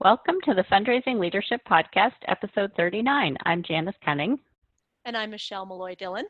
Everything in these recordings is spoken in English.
Welcome to the Fundraising Leadership Podcast, episode 39. I'm Janice Cunning. And I'm Maloy Dillon.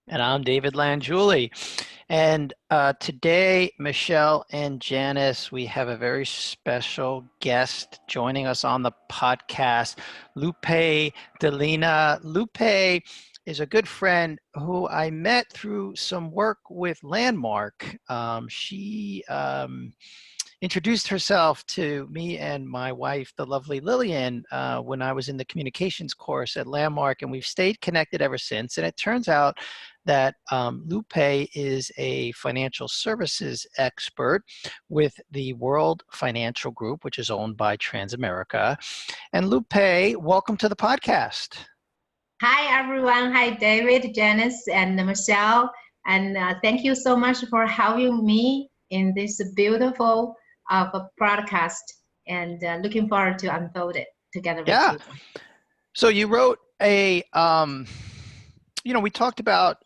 And I'm David Langiulli. And today, Michelle and Janice, we have a very special guest joining us on the podcast, Lupei Dilena. Lupei is a good friend who I met through some work with Landmark. She introduced herself to me and my wife, the lovely Lillian, when I was in the communications course at Landmark, and we've stayed connected ever since. And it turns out that Lupei is a financial services expert with the World Financial Group, which is owned by Transamerica. And Lupei, welcome to the podcast. Hi, everyone. Hi, David, Janice, and Michelle. And thank you so much for having me in this beautiful broadcast, and looking forward to unfold it together with you. So you wrote a, we talked about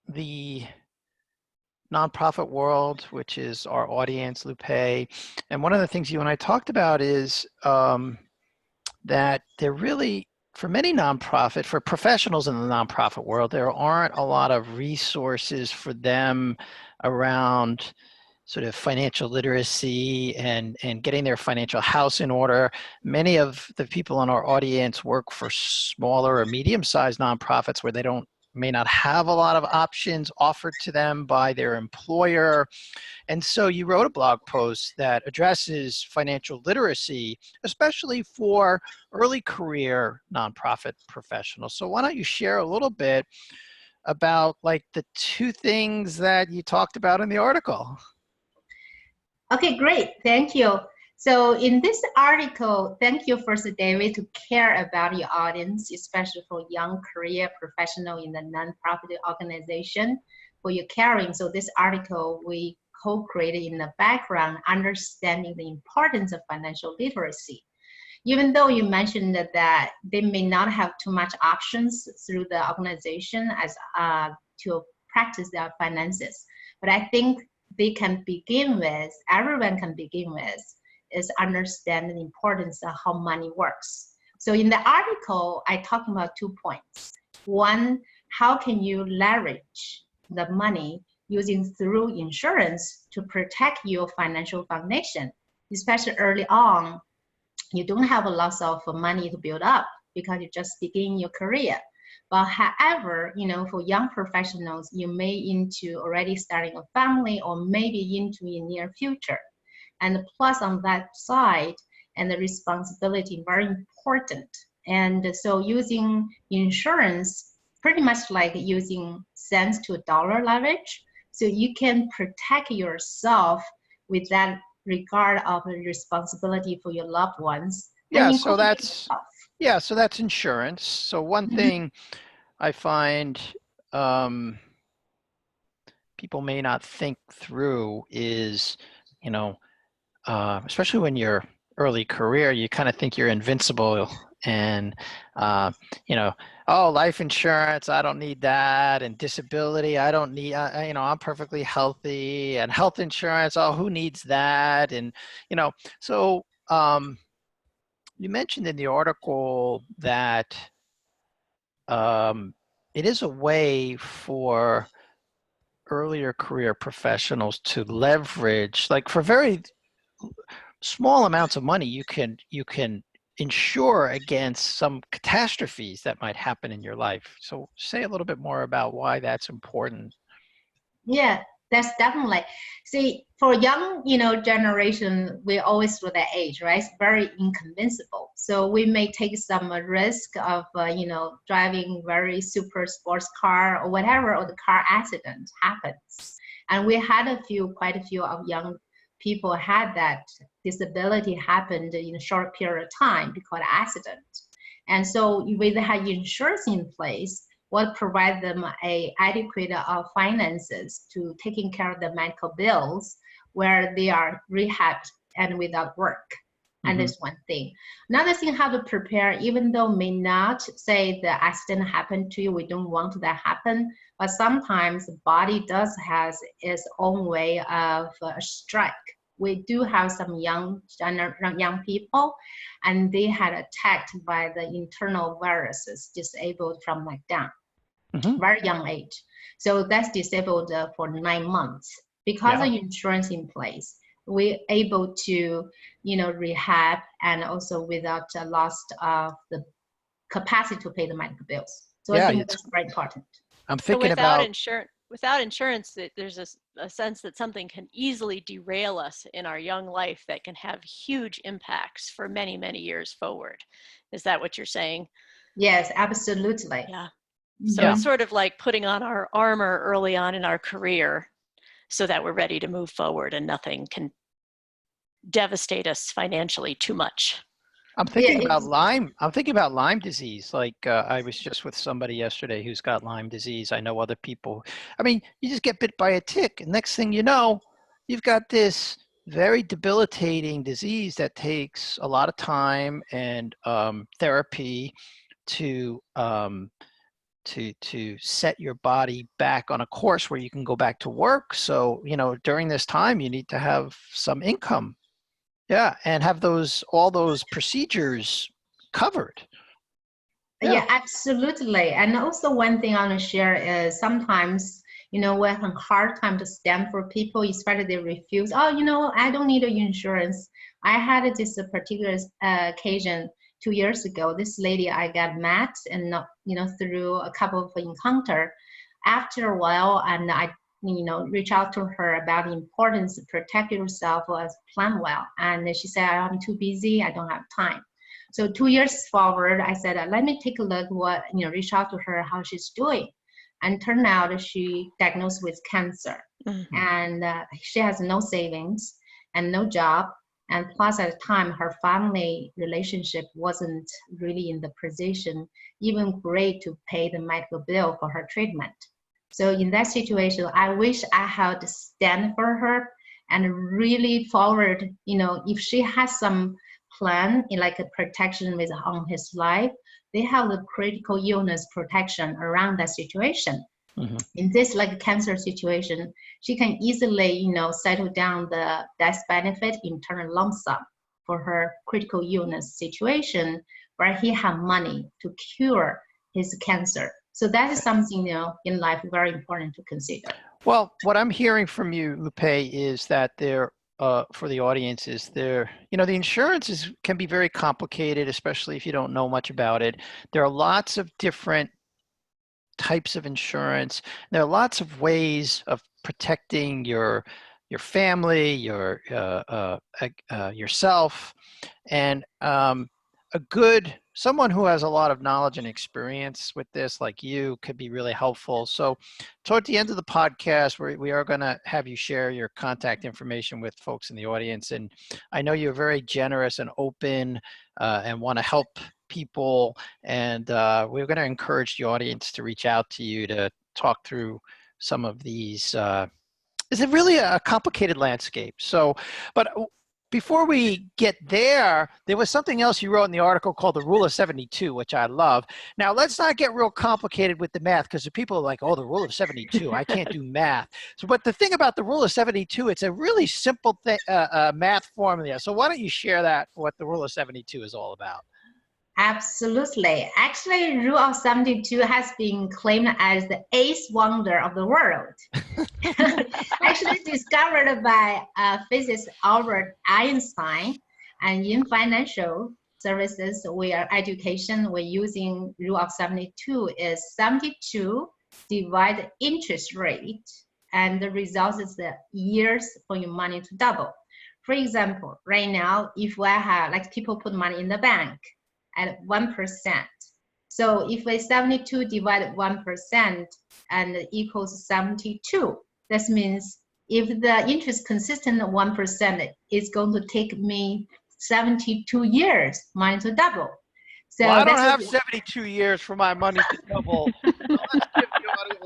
the nonprofit world, which is our audience, Lupei. And one of the things you and I talked about is that there really, for many nonprofit, for professionals in the nonprofit world, there aren't a lot of resources for them around sort of financial literacy and getting their financial house in order. Many of the people in our audience work for smaller or medium-sized nonprofits where they may not have a lot of options offered to them by their employer. And so you wrote a blog post that addresses financial literacy, especially for early career nonprofit professionals. So why don't you share a little bit about like the two things that you talked about in the article? Okay, great. Thank you. So in this article, thank you first, David, to care about your audience, especially for young career professional in the nonprofit organization, for your caring. So this article we co-created in the background, understanding the importance of financial literacy. Even though you mentioned that they may not have too much options through the organization as to practice their finances, but I think they can begin with, everyone can begin with, is understand the importance of how money works. So in the article, I talk about 2 points. One, how can you leverage the money using through insurance to protect your financial foundation, especially early on. You don't have a lot of money to build up because you just begin your career. But however, for young professionals, you may into already starting a family or maybe into your near future. And plus on that side, and the responsibility, very important. And so using insurance, pretty much like using cents to dollar leverage, so you can protect yourself with that regard of the responsibility for your loved ones. So that's insurance. So one thing I find people may not think through is, especially when you're early career, you kind of think you're invincible and, life insurance, I don't need that. And disability, I don't need, I'm perfectly healthy. And health insurance, who needs that? And, so you mentioned in the article that it is a way for earlier career professionals to leverage, like for very small amounts of money, you can insure against some catastrophes that might happen in your life. So say a little bit more about why that's important. Yeah, that's definitely. See, for young, generation, we always through that age, right? It's very inconvincible. So we may take some risk of, driving very super sports car or whatever, or the car accident happens. And we had quite a few of young people had that disability happened in a short period of time because of accident. And so with the insurance in place, what provide them a adequate finances to taking care of the medical bills where they are rehabbed and without work. And that's one thing. Another thing, how to prepare, even though may not say the accident happened to you, we don't want that happen, but sometimes the body does has its own way of strike we do have some young people, and they had attacked by the internal viruses, disabled from down, very young age. So that's disabled for 9 months. Because of insurance in place, we're able to, rehab, and also without a loss of the capacity to pay the medical bills. So I think that's very important. I'm thinking without insurance, there's a sense that something can easily derail us in our young life that can have huge impacts for many, many years forward. Is that what you're saying? Yes, absolutely. Yeah. So it's sort of like putting on our armor early on in our career so that we're ready to move forward and nothing can devastate us financially too much. I'm thinking about Lyme. I'm thinking about Lyme disease. Like I was just with somebody yesterday who's got Lyme disease. I know other people. I mean, you just get bit by a tick, and next thing you know, you've got this very debilitating disease that takes a lot of time and therapy to set your body back on a course where you can go back to work. So, during this time, you need to have some income. Yeah, and have all those procedures covered. Yeah, absolutely. And also one thing I want to share is sometimes, we have a hard time to stand for people, especially they refuse. Oh, I don't need insurance. I had this particular occasion 2 years ago. This lady I got met, and through a couple of encounter. After a while, and I reach out to her about the importance of protect yourself as plan well. And she said, I'm too busy, I don't have time. So 2 years forward, I said, let me take a look reach out to her, how she's doing. And turned out she diagnosed with cancer. And she has no savings and no job. And plus at the time, her family relationship wasn't really in the position, even great to pay the medical bill for her treatment. So in that situation, I wish I had stand for her and really forward, if she has some plan like a protection on his life, they have the critical illness protection around that situation. In this cancer situation, she can easily, settle down the death benefit in turn lump sum for her critical illness situation where he have money to cure his cancer. So that is something, in life very important to consider. Well, what I'm hearing from you, Lupei, is that for the audience, is the insurance can be very complicated, especially if you don't know much about it. There are lots of different types of insurance. There are lots of ways of protecting your family, yourself, and someone who has a lot of knowledge and experience with this, like you, could be really helpful. So toward the end of the podcast, we are going to have you share your contact information with folks in the audience. And I know you're very generous and open and want to help people. And we're going to encourage the audience to reach out to you to talk through some of these. It's really a complicated landscape. But before we get there was something else you wrote in the article called the Rule of 72, which I love. Now, let's not get real complicated with the math, because the people are like, oh, the Rule of 72, I can't do math. But the thing about the Rule of 72, it's a really simple math formula. So why don't you share what the Rule of 72 is all about? Absolutely. Actually, Rule of 72 has been claimed as the eighth wonder of the world. Actually discovered by physicist Albert Einstein. And in financial services, we're using Rule of 72 is 72 divide interest rate, and the result is the years for your money to double. For example, right now, if I have people put money in the bank at 1%. So if we 72 divided 1% and equals 72, that means if the interest consistent at 1%, it's going to take me 72 years money to double. So I don't have 72 years for my money to double. So let's give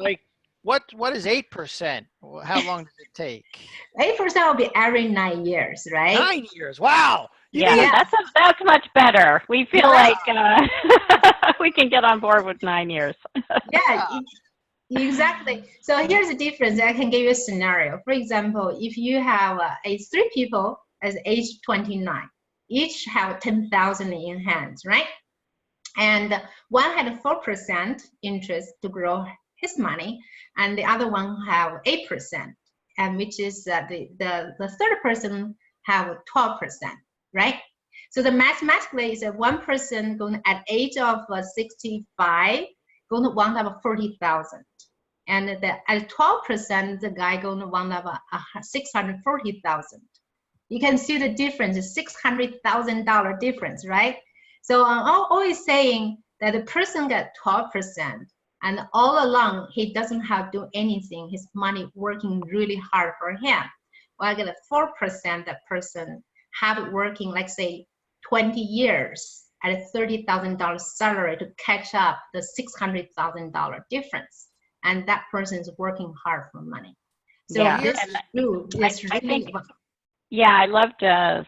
you what is 8%? How long does it take? 8% will be every 9 years, right? 9 years. Wow. That's much better. We feel like we can get on board with 9 years. Exactly. So here's the difference. I can give you a scenario. For example, if you have three people as age 29, each have 10,000 in hands, right? And one had 4% interest to grow his money, and the other one have 8%, and which is the third person have 12%, right? So the mathematically is that one person going at age of 65 going to wind up 40,000. And at 12%, the guy going to wind up 640,000. You can see the difference, $600,000 difference, right? So I'm always saying that the person got 12%, and all along he doesn't have to do anything. His money working really hard for him. Well, I get a 4%. That person have it working, like say 20 years at a $30,000 salary to catch up the $600,000 difference. And that person is working hard for money. So Yeah, this and is true. It's I really think, yeah, I loved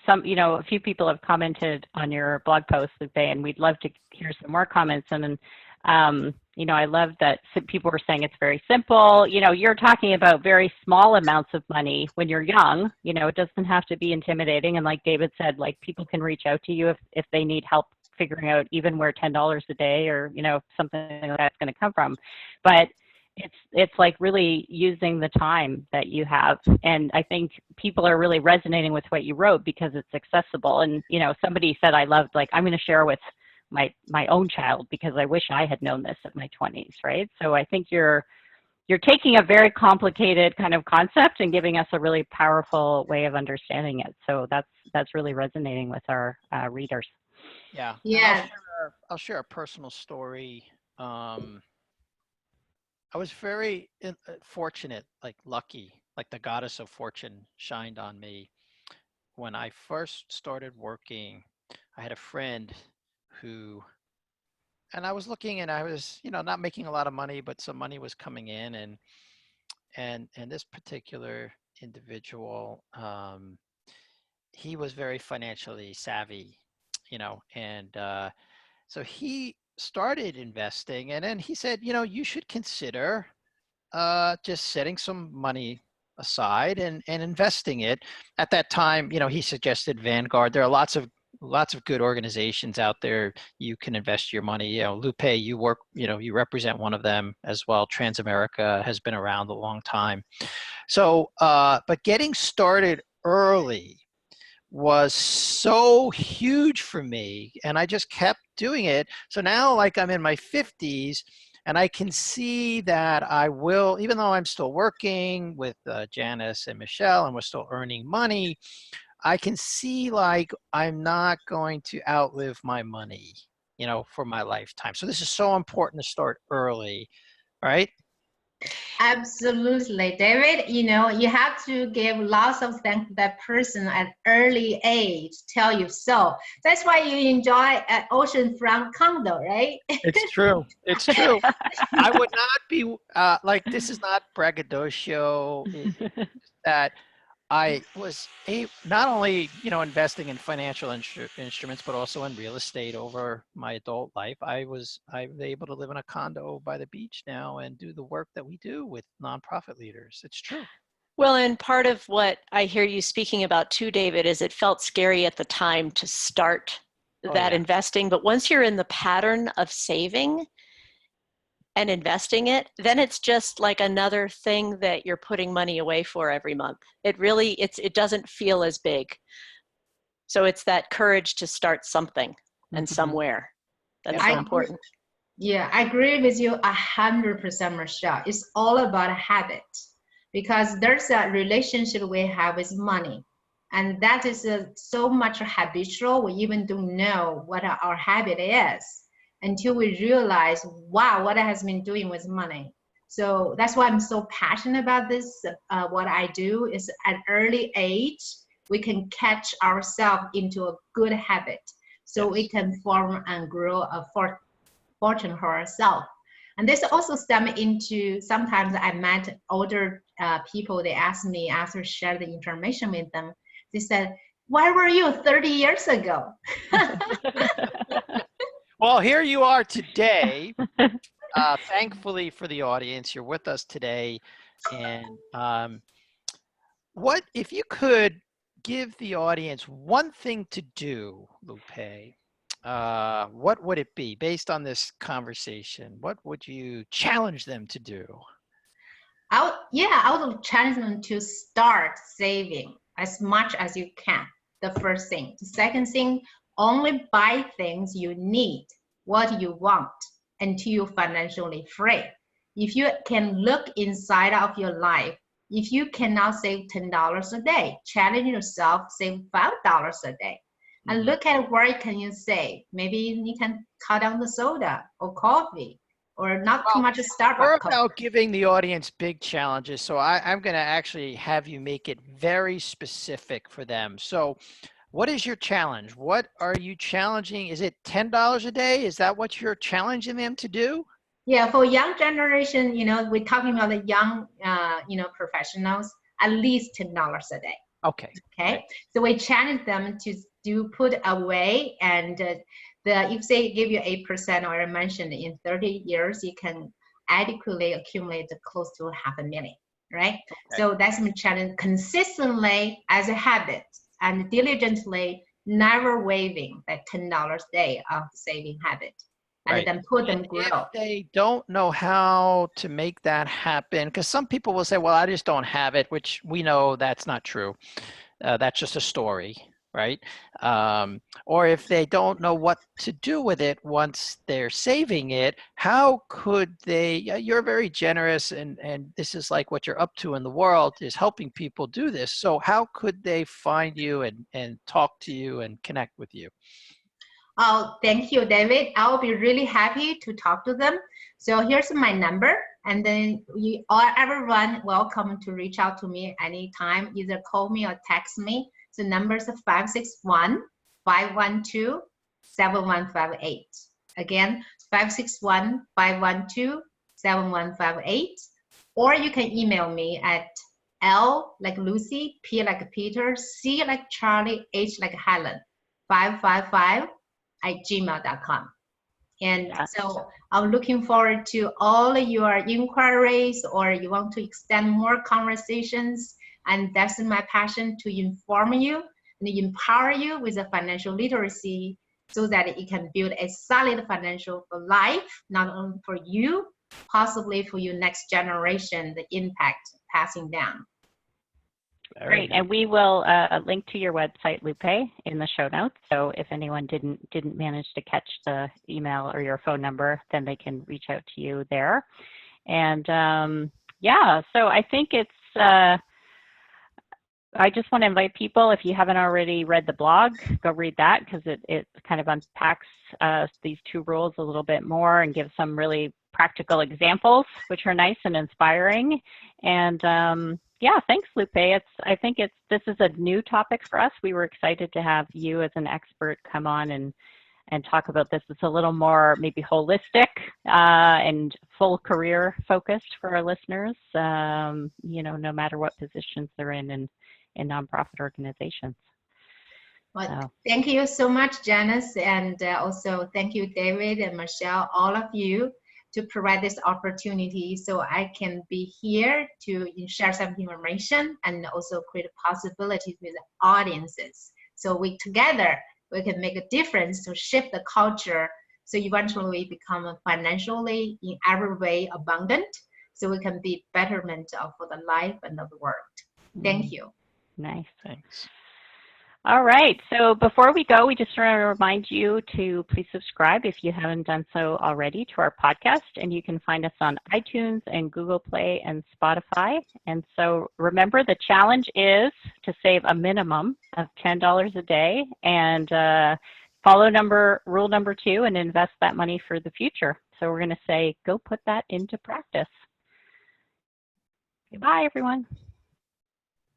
some, a few people have commented on your blog post, Lupe, and we'd love to hear some more comments. And, I love that some people were saying it's very simple. You're talking about very small amounts of money when you're young. It doesn't have to be intimidating. And like David said, like people can reach out to you if they need help figuring out even where $10 a day or, something like that's going to come from. But it's like really using the time that you have. And I think people are really resonating with what you wrote because it's accessible. And, somebody said, I loved, like, I'm going to share with my own child because I wish I had known this at my 20s. Right. So I think you're taking a very complicated kind of concept and giving us a really powerful way of understanding it. So that's really resonating with our readers. Yeah. Yeah. I'll share a personal story. I was very fortunate, like lucky, like the goddess of fortune shined on me. When I first started working, I had a friend who, and I was looking and I was, not making a lot of money, but some money was coming in, and this particular individual, he was very financially savvy, and so he started investing, and then he said, you should consider just setting some money aside and investing it. At that time, he suggested Vanguard. There are lots of good organizations out there you can invest your money. Lupe, you work, you represent one of them as well. Transamerica has been around a long time. So, but getting started early was so huge for me, and I just kept doing it. So now, like, I'm in my 50s, and I can see that I will, even though I'm still working with Janice and Michelle, and we're still earning money, I can see like I'm not going to outlive my money, for my lifetime. So this is so important to start early, right? Absolutely, David. You have to give lots of thanks to that person at early age. Tell you so. That's why you enjoy an oceanfront condo, right? It's true. It's true. I would not be like, this is not braggadocio. That I was not only, investing in financial instruments, but also in real estate over my adult life. I'm able to live in a condo by the beach now and do the work that we do with nonprofit leaders. It's true. Well, and part of what I hear you speaking about too, David, is it felt scary at the time to start that investing. But once you're in the pattern of saving and investing it, then it's just like another thing that you're putting money away for every month. It doesn't feel as big. So it's that courage to start something and somewhere. That's so important. Yeah, I agree with you 100%, Michelle. It's all about habit, because there's a relationship we have with money, and that is so much habitual. We even don't know what our habit is until we realize, wow, what I has been doing with money. So that's why I'm so passionate about this. What I do is at early age, we can catch ourselves into a good habit, so we can form and grow a fortune for ourselves. And this also stems into, sometimes I met older people, they asked me after share the information with them, they said, where were you 30 years ago? Well, here you are today, thankfully for the audience, you're with us today. And what if you could give the audience one thing to do, Lupei? What would it be based on this conversation? What would you challenge them to do? I would challenge them to start saving as much as you can. The first thing. The second thing, only buy things you need, what you want, until you're financially free. If you can look inside of your life, if you cannot save $10 a day, challenge yourself, save $5 a day. And look at where can you save. Maybe you can cut down the soda or coffee, or not too much Starbucks. We're about giving the audience big challenges, so I'm going to actually have you make it very specific for them. So what is your challenge? What are you challenging? Is it $10 a day? Is that what you're challenging them to do? Yeah, for young generation, we're talking about the young, professionals, at least $10 a day. Okay. Okay. So we challenge them to put away, and if they give you 8%, or I mentioned in 30 years, you can adequately accumulate close to $500,000, right? Okay. So that's my challenge, consistently as a habit and diligently, never waiving that $10 a day of saving habit. And then put them grow. If they don't know how to make that happen, because some people will say, well, I just don't have it, which we know that's not true. That's just a story, right? Or if they don't know what to do with it once they're saving it, how could they, you're very generous, and this is like what you're up to in the world, is helping people do this. So how could they find you and talk to you and connect with you? Oh, thank you, David. I'll be really happy to talk to them. So here's my number, and then everyone welcome to reach out to me anytime. Either call me or text me. So numbers are 561-512-7158. Again, 561-512-7158. Or you can email me at L like Lucy, P like Peter, C like Charlie, H like Helen, 555@gmail.com. And so I'm looking forward to all your inquiries, or you want to extend more conversations. And that's my passion, to inform you and empower you with a financial literacy, so that you can build a solid financial life, not only for you, possibly for your next generation, the impact passing down. Great, and we will link to your website, Lupei, in the show notes. So if anyone didn't manage to catch the email or your phone number, then they can reach out to you there. And so I think it's. I just want to invite people, if you haven't already read the blog, go read that, because it kind of unpacks these two rules a little bit more and gives some really practical examples, which are nice and inspiring. And thanks, Lupei. I think this is a new topic for us. We were excited to have you as an expert come on and talk about this. It's a little more maybe holistic and full career focused for our listeners, no matter what positions they're in nonprofit organizations. Well, thank you so much, Janice, and also thank you, David and Michelle, all of you, to provide this opportunity so I can be here to share some information and also create possibilities with audiences. So together we can make a difference to shift the culture, so eventually we become financially in every way abundant, so we can be betterment for the life and of the world. Thank you. Nice. Thanks. All right. So before we go, we just want to remind you to please subscribe if you haven't done so already to our podcast. And you can find us on iTunes and Google Play and Spotify. And so remember, the challenge is to save a minimum of $10 a day and follow rule number 2 and invest that money for the future. So we're going to say, go put that into practice. Goodbye, everyone.